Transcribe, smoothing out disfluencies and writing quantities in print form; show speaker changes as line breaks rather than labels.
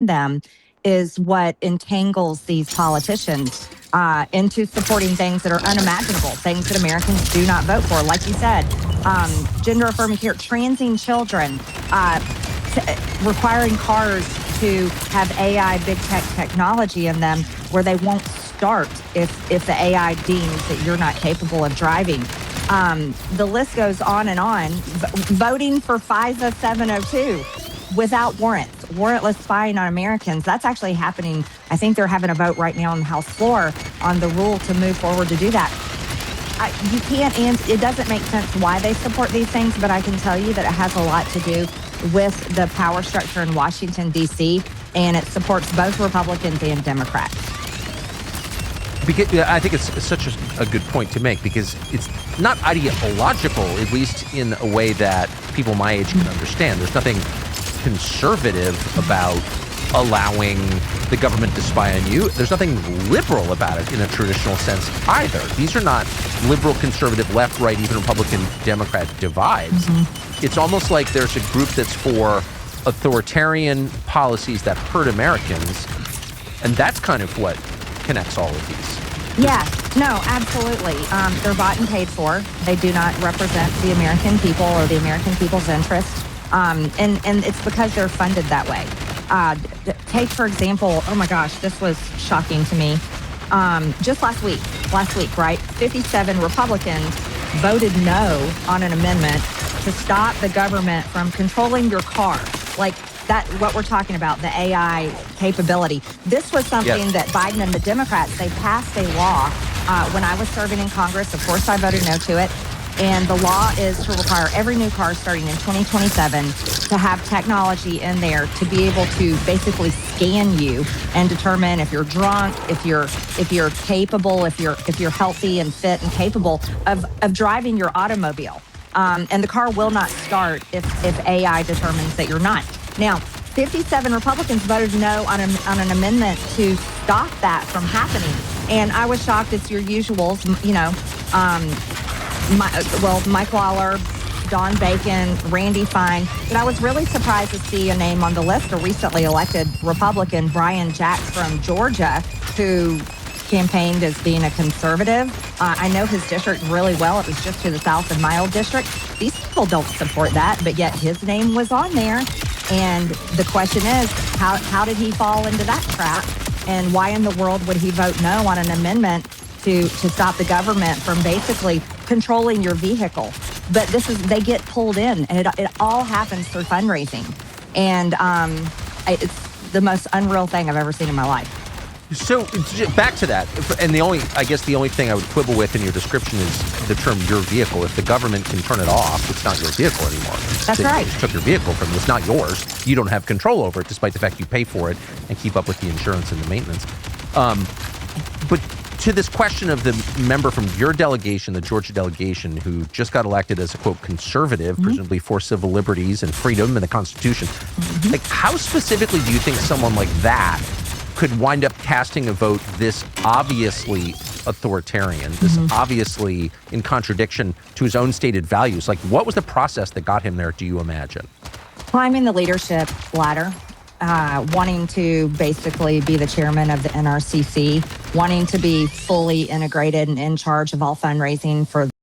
them is what entangles these politicians into supporting things that are unimaginable, things that Americans do not vote for. Like you said, gender affirming care, transing children, requiring cars to have AI, big tech technology in them where they won't start if the AI deems that you're not capable of driving. The list goes on and on. Voting for FISA 702 without warrants, warrantless spying on Americans. That's actually happening. I think they're having a vote right now on the House floor on the rule to move forward to do that. You can't, and it doesn't make sense why they support these things, but I can tell you that it has a lot to do with the power structure in Washington, D.C., and it supports both Republicans and Democrats.
Because, I think it's such a good point to make, because it's not ideological, at least in a way that people my age can understand. There's nothing conservative about allowing the government to spy on you. There's nothing liberal about it in a traditional sense either. These are not liberal, conservative, left, right, even Republican, Democrat divides. It's almost like there's a group that's for authoritarian policies that hurt Americans, and that's kind of what connects all of these.
Yeah, no, absolutely. They're bought and paid for. They do not represent the American people or the American people's interests. And it's because they're funded that way. Take, for example, oh my gosh, this was shocking to me. Just last week, right? 57 Republicans voted no on an amendment to stop the government from controlling your car. Like that, what we're talking about, the AI capability. This was something that Biden and the Democrats, they passed a law when I was serving in Congress. Of course, I voted no to it. And the law is to require every new car starting in 2027 to have technology in there to be able to basically scan you and determine if you're drunk, if you're capable, if you're healthy and fit and capable of driving your automobile. And the car will not start if AI determines that you're not. Now, 57 Republicans voted no on an amendment to stop that from happening. And I was shocked. It's your usuals, you know. Mike Waller, Don Bacon, Randy Fine. But I was really surprised to see a name on the list, a recently elected Republican, Brian Jacks from Georgia, who campaigned as being a conservative. I know his district really well. It was just to the south of my old district. These people don't support that, but yet his name was on there. And the question is, how did he fall into that trap? And why in the world would he vote no on an amendment to stop the government from basically controlling your vehicle? But they get pulled in, and it all happens through fundraising. And it's the most unreal thing I've ever seen in my life.
So back to that, and the only thing I would quibble with in your description is the term "your vehicle." If the government can turn it off, it's not your vehicle anymore.
That's right.
You just took your vehicle from you. It's not yours. You don't have control over it, despite the fact you pay for it and keep up with the insurance and the maintenance. But to this question of the member from your delegation, the Georgia delegation, who just got elected as a, quote, conservative, presumably for civil liberties and freedom and the Constitution, like, how specifically do you think someone like that could wind up casting a vote this obviously authoritarian, this obviously in contradiction to his own stated values? Like, what was the process that got him there, do you imagine?
Climbing the leadership ladder. Wanting to basically be the chairman of the NRCC, wanting to be fully integrated and in charge of all fundraising for